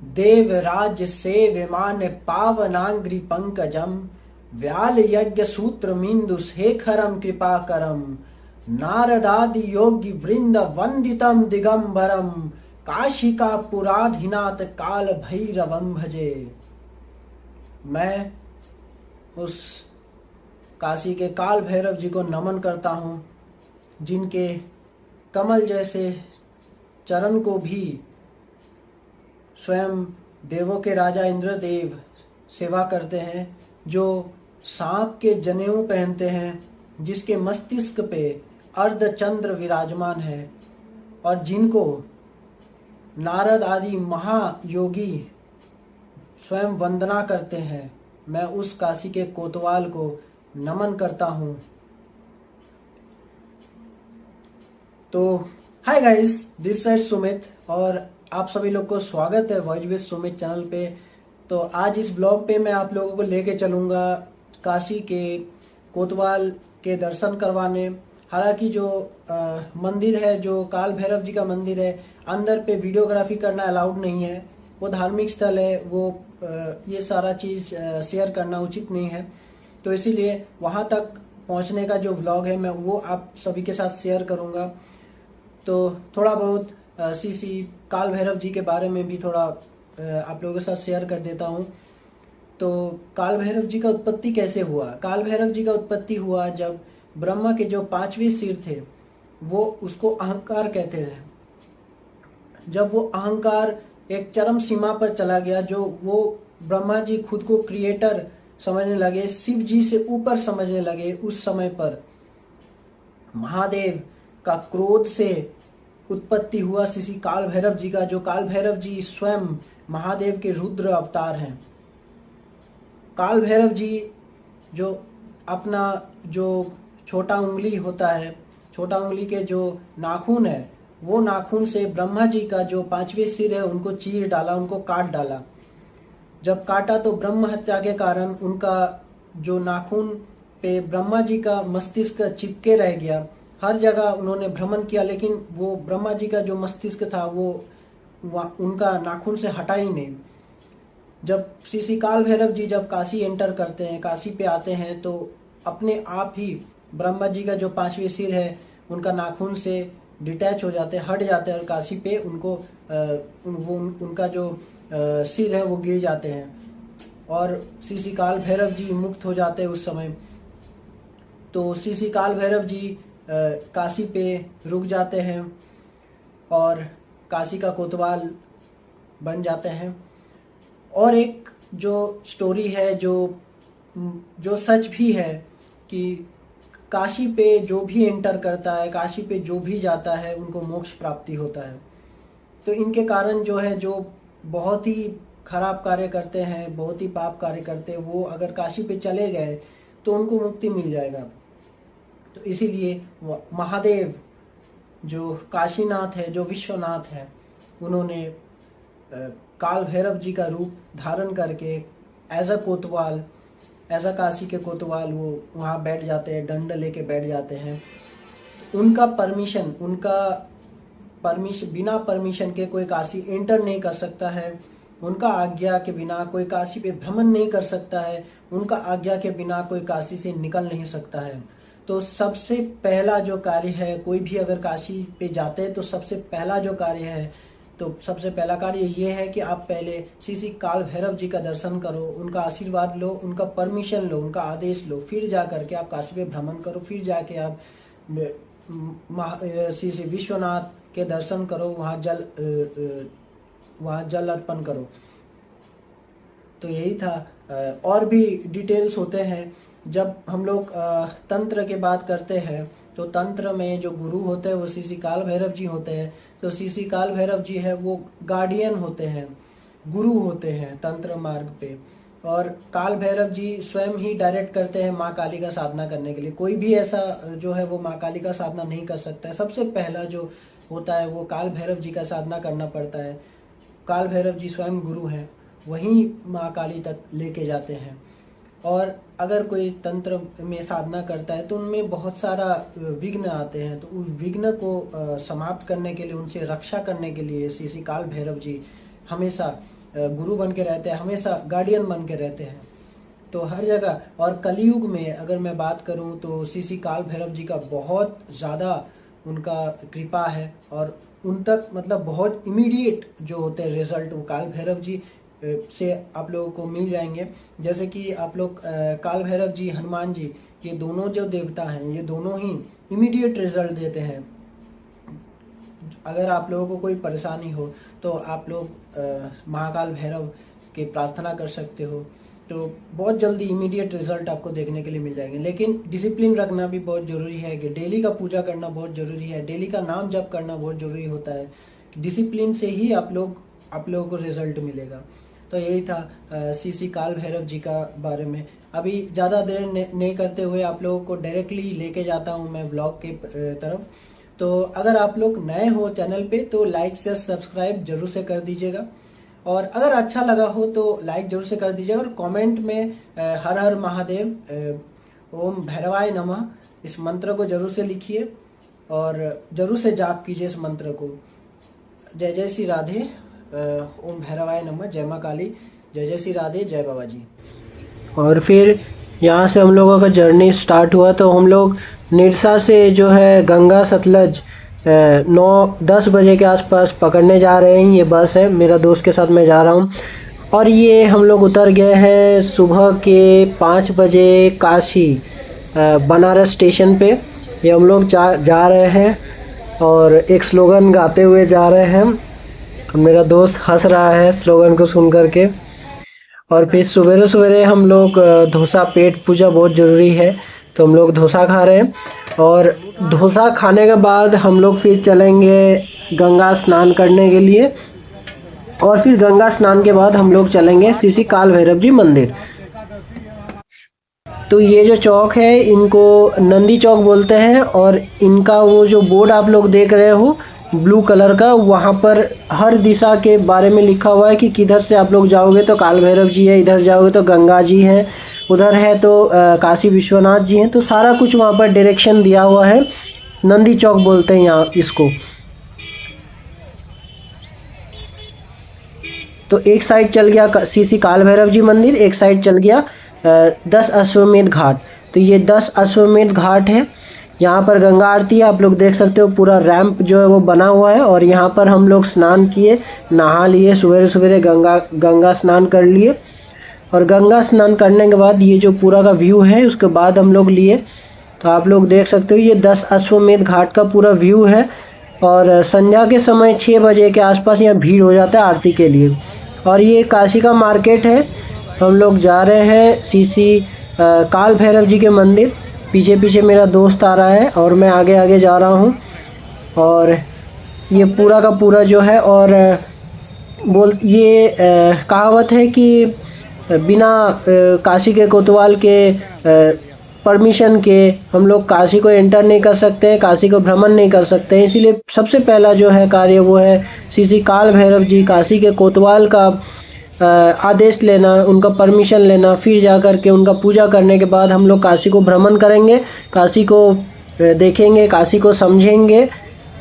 देवराज सेव्यमान पावनांग्रि पंकजम व्याल यज्ञ सूत्र मिंदु शेखरम कृपाकरम नारदादि योगी वृंद वंदितम दिगंबरम काशिका पुराधिनाथ काल भैरवम भजे। मैं उस काशी के काल भैरव जी को नमन करता हूँ, जिनके कमल जैसे चरण को भी स्वयं देवों के राजा इंद्रदेव सेवा करते हैं, जो सांप के जनेऊ पहनते हैं, जिसके मस्तिष्क पे अर्धचंद्र विराजमान है और जिनको नारद आदि महायोगी स्वयं वंदना करते हैं। मैं उस काशी के कोतवाल को नमन करता हूँ। तो hi guys, this side Sumit और आप सभी लोग को स्वागत है वॉइस विद सुमित चैनल पे। तो आज इस ब्लॉग पे मैं आप लोगों को लेके चलूँगा काशी के कोतवाल के दर्शन करवाने। हालांकि जो मंदिर है, जो काल भैरव जी का मंदिर है, अंदर पे वीडियोग्राफी करना अलाउड नहीं है। वो धार्मिक स्थल है, वो ये सारा चीज़ शेयर करना उचित नहीं है। तो इसीलिए वहाँ तक पहुँचने का जो व्लॉग है मैं वो आप सभी के साथ शेयर करूँगा। तो थोड़ा बहुत सीसी काल भैरव जी के बारे में भी थोड़ा आप लोगों के साथ शेयर कर देता हूँ। तो काल भैरव जी का उत्पत्ति कैसे हुआ? काल भैरव जी का उत्पत्ति हुआ जब ब्रह्मा के जो 5वें सिर थे, वो उसको अहंकार कहते थे। जब वो अहंकार एक चरम सीमा पर चला गया, जो वो ब्रह्मा जी खुद को क्रिएटर समझने लगे, शिव जी से ऊपर समझने लगे, उस समय पर महादेव का क्रोध से उत्पत्ति हुआ श्री काल भैरव जी का। जो काल भैरव जी स्वयं महादेव के रुद्र अवतार हैं। काल भैरव जी जो अपना जो छोटा उंगली होता है, छोटा उंगली के जो नाखून है, वो नाखून से ब्रह्मा जी का जो 5वें सिर है उनको चीर डाला, उनको काट डाला। जब काटा तो ब्रह्म हत्या के कारण उनका जो नाखून पे ब्रह्मा जी का मस्तिष्क चिपके रह गया। हर जगह उन्होंने भ्रमण किया, लेकिन वो ब्रह्मा जी का जो मस्तिष्क था वो उनका नाखून से हटा ही नहीं। जब श्री काल भैरव जी जब काशी एंटर करते हैं, काशी पे आते हैं, तो अपने आप ही ब्रह्मा जी का जो 5वें सिर है उनका नाखून से डिटैच हो जाते हैं, हट जाते हैं और काशी पे उनको उनका जो सिर है वो गिर जाते हैं और श्री काल भैरव जी मुक्त हो जाते हैं उस समय। तो श्री काल भैरव जी काशी पे रुक जाते हैं और काशी का कोतवाल बन जाते हैं। और एक जो स्टोरी है जो सच भी है कि काशी पे जो भी एंटर करता है, काशी पे जो भी जाता है, उनको मोक्ष प्राप्ति होता है। तो इनके कारण जो है, जो बहुत ही खराब कार्य करते हैं, बहुत ही पाप कार्य करते हैं, वो अगर काशी पे चले गए तो उनको मुक्ति मिल जाएगा। तो इसीलिए महादेव जो काशीनाथ है, जो विश्वनाथ है, उन्होंने काल भैरव जी का रूप धारण करके as a Kotwal, as a Kashi के कोतवाल वो वहाँ बैठ जाते हैं, दंड लेके बैठ जाते हैं। उनका बिना परमिशन के कोई काशी एंटर नहीं कर सकता है। उनका आज्ञा के बिना कोई काशी पे भ्रमण नहीं कर सकता है। उनका आज्ञा के बिना कोई काशी से निकल नहीं सकता है। तो सबसे पहला जो कार्य है, कोई भी अगर काशी पे जाते हैं तो सबसे पहला जो कार्य है, तो सबसे पहला कार्य ये है कि आप पहले श्री काल भैरव जी का दर्शन करो, उनका आशीर्वाद लो, उनका परमिशन लो, उनका आदेश लो, फिर जा करके आप काशी पे भ्रमण करो, फिर जाके आप श्री विश्वनाथ के दर्शन करो, वहाँ जल अर्पण करो। तो यही था। और भी डिटेल्स होते हैं। जब हम लोग तंत्र की बात करते हैं तो तंत्र में जो गुरु होते हैं वो श्री काल भैरव जी होते हैं। तो श्री काल भैरव जी है वो गार्डियन होते हैं, गुरु होते हैं तंत्र मार्ग पे। और काल भैरव जी स्वयं ही डायरेक्ट करते हैं माँ काली का साधना करने के लिए। कोई भी ऐसा जो है वो माँ काली का साधना नहीं कर सकता है। सबसे पहला जो होता है वो काल भैरव जी का साधना करना पड़ता है। काल भैरव जी स्वयं गुरु हैं, वहीं माँ काली तक लेके जाते हैं। और अगर कोई तंत्र में साधना करता है तो उनमें बहुत सारा विघ्न आते हैं। तो उस विघ्न को समाप्त करने के लिए, उनसे रक्षा करने के लिए श्री काल भैरव जी हमेशा गुरु बन के रहते हैं, हमेशा गार्डियन बन के रहते हैं। तो हर जगह, और कलयुग में अगर मैं बात करूं तो श्री श्री काल भैरव जी का बहुत ज़्यादा उनका कृपा है, और उन तक मतलब बहुत इमीडिएट जो होते हैं रिजल्ट वो काल भैरव जी से आप लोगों को मिल जाएंगे। जैसे कि आप लोग काल भैरव जी, हनुमान जी, ये दोनों जो देवता हैं ये दोनों ही इमीडिएट रिजल्ट देते हैं। अगर आप लोगों को कोई परेशानी हो तो आप लोग महाकाल भैरव की प्रार्थना कर सकते हो, तो बहुत जल्दी इमीडिएट रिजल्ट आपको देखने के लिए मिल जाएंगे। लेकिन डिसिप्लिन रखना भी बहुत ज़रूरी है कि डेली का पूजा करना बहुत ज़रूरी है, डेली का नाम जप करना बहुत ज़रूरी होता है। डिसिप्लिन से ही आप लोगों को रिजल्ट मिलेगा। तो यही था श्री श्री काल भैरव जी का बारे में। अभी ज़्यादा देर नहीं करते हुए आप लोगों को डायरेक्टली लेके जाता हूँ मैं व्लॉग के तरफ। तो अगर आप लोग नए हो चैनल पे तो लाइक से सब्सक्राइब जरूर से कर दीजिएगा, और अगर अच्छा लगा हो तो लाइक जरूर से कर दीजिएगा, और कमेंट में हर हर महादेव ओम भैरवाय नमः इस मंत्र को जरूर से लिखिए, और जरूर से जाप कीजिए इस मंत्र को। जय जय श्री राधे, ओम भैरवाय नमः, जय माँ काली, जय जय श्री राधे, जय बाबा जी। और फिर यहाँ से हम लोगों का जर्नी स्टार्ट हुआ। तो हम लोग निरसा से जो है गंगा सतलज 9-10 बजे के आसपास पकड़ने जा रहे हैं। ये बस है, मेरा दोस्त के साथ मैं जा रहा हूँ। और ये हम लोग उतर गए हैं सुबह के 5 बजे काशी बनारस स्टेशन पे। ये हम लोग जा रहे हैं और एक स्लोगन गाते हुए जा रहे हैं। मेरा दोस्त हंस रहा है स्लोगन को सुन करके। और फिर सवेरे सवेरे हम लोग डोसा, पेट पूजा बहुत ज़रूरी है, तो हम लोग डोसा खा रहे हैं। और डोसा खाने के बाद हम लोग फिर चलेंगे गंगा स्नान करने के लिए, और फिर गंगा स्नान के बाद हम लोग चलेंगे श्री श्री काल भैरव जी मंदिर। तो ये जो चौक है इनको नंदी चौक बोलते हैं, और इनका वो जो बोर्ड आप लोग देख रहे हो ब्लू कलर का, वहाँ पर हर दिशा के बारे में लिखा हुआ है कि किधर से आप लोग जाओगे तो काल भैरव जी है, इधर जाओगे तो गंगा जी है, उधर है तो काशी विश्वनाथ जी हैं। तो सारा कुछ वहाँ पर डायरेक्शन दिया हुआ है। नंदी चौक बोलते हैं यहाँ इसको। तो एक साइड चल गया श्री श्री काल भैरव जी मंदिर, एक साइड चल गया 10 अश्वमेध घाट। तो ये 10 अश्वमेध घाट है। यहाँ पर गंगा आरती है, आप लोग देख सकते हो पूरा रैंप जो है वो बना हुआ है। और यहाँ पर हम लोग स्नान किए, नहा लिए, सवेरे सवेरे गंगा स्नान कर लिए। और गंगा स्नान करने के बाद ये जो पूरा का व्यू है उसके बाद हम लोग लिए, तो आप लोग देख सकते हो ये 10 अश्वमेध घाट का पूरा व्यू है। और संध्या के समय 6 बजे के आसपास यहाँ भीड़ हो जाता है आरती के लिए। और ये काशी का मार्केट है। हम लोग जा रहे हैं श्री श्री काल भैरव जी के मंदिर। पीछे पीछे मेरा दोस्त आ रहा है और मैं आगे आगे जा रहा हूँ। और ये पूरा का पूरा जो है, और ये कहावत है कि बिना काशी के कोतवाल के परमिशन के हम लोग काशी को एंटर नहीं कर सकते हैं, काशी को भ्रमण नहीं कर सकते हैं। इसीलिए सबसे पहला जो है कार्य वो है श्री श्री काल भैरव जी, काशी के कोतवाल का आदेश लेना, उनका परमिशन लेना, फिर जा कर के उनका पूजा करने के बाद हम लोग काशी को भ्रमण करेंगे, काशी को देखेंगे, काशी को समझेंगे।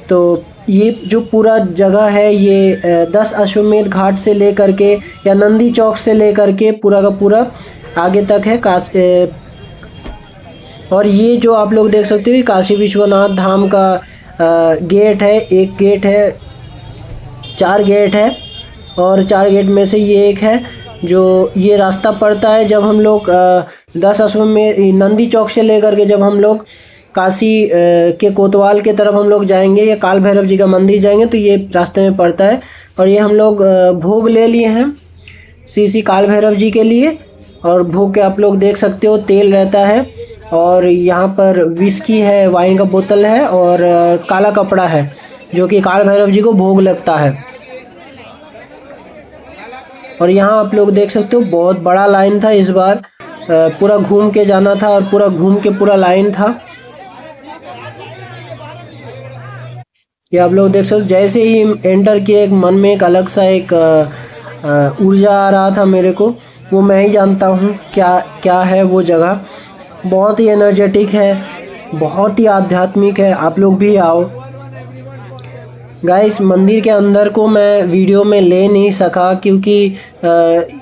तो ये जो पूरा जगह है ये 10 अश्वमेध घाट से लेकर के या नंदी चौक से लेकर के पूरा का पूरा आगे तक है और ये जो आप लोग देख सकते हो काशी विश्वनाथ धाम का गेट है। एक गेट है, 4 गेट है, और 4 गेट में से ये एक है जो ये रास्ता पड़ता है। जब हम लोग 10 अश्वमेध नंदी चौक से लेकर के जब हम लोग काशी के कोतवाल के तरफ हम लोग जाएंगे या काल भैरव जी का मंदिर जाएंगे तो ये रास्ते में पड़ता है। और ये हम लोग भोग ले लिए हैं श्री श्री काल भैरव जी के लिए। और भोग के आप लोग देख सकते हो तेल रहता है, और यहाँ पर विस्की है, वाइन का बोतल है, और काला कपड़ा है जो कि काल भैरव जी को भोग लगता है। और यहाँ आप लोग देख सकते हो बहुत बड़ा लाइन था इस बार, पूरा घूम के जाना था और पूरा घूम के पूरा लाइन था। ये आप लोग देख सकते हो। जैसे ही एंटर किए एक मन में एक अलग सा एक ऊर्जा आ रहा था मेरे को, वो मैं ही जानता हूँ क्या क्या है वो जगह। बहुत ही एनर्जेटिक है, बहुत ही आध्यात्मिक है। आप लोग भी आओ। गाइस मंदिर के अंदर को मैं वीडियो में ले नहीं सका क्योंकि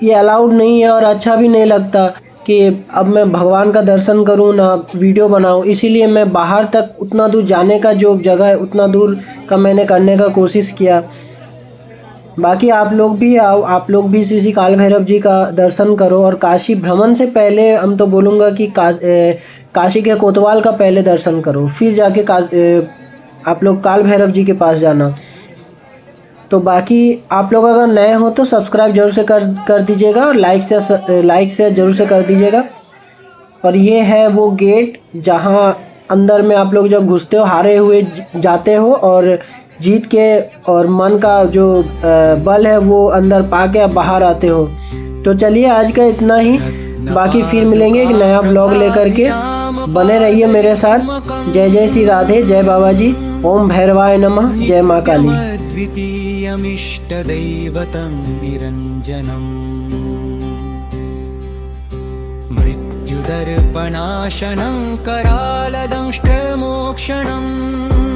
ये अलाउड नहीं है और अच्छा भी नहीं लगता कि अब मैं भगवान का दर्शन करूं ना वीडियो बनाऊं, इसीलिए मैं बाहर तक उतना दूर जाने का जो जगह है उतना दूर का मैंने करने का कोशिश किया। बाकी आप लोग भी आओ, आप लोग भी श्री श्री काल भैरव जी का दर्शन करो। और काशी भ्रमण से पहले हम तो बोलूँगा कि काशी के कोतवाल का पहले दर्शन करो, फिर जाके आप लोग काल भैरव जी के पास जाना। तो बाकी आप लोग अगर नए हो तो सब्सक्राइब जरूर से कर दीजिएगा और लाइक से ज़रूर से कर दीजिएगा। और ये है वो गेट जहाँ अंदर में आप लोग जब घुसते हो हारे हुए जाते हो और जीत के और मन का जो बल है वो अंदर पाके आप बाहर आते हो। तो चलिए आज का इतना ही, बाकी फिर मिलेंगे एक नया ब्लॉग लेकर के। बने रहिए मेरे साथ। जय जय श्री राधे, जय बाबा जी, ओम भैरवाय नमः, जय माँ काली। द्वितीयमिष्टदैवतं निरञ्जनम् मृत्युदर्पणाशनं करालदंष्ट्रमोक्षणम्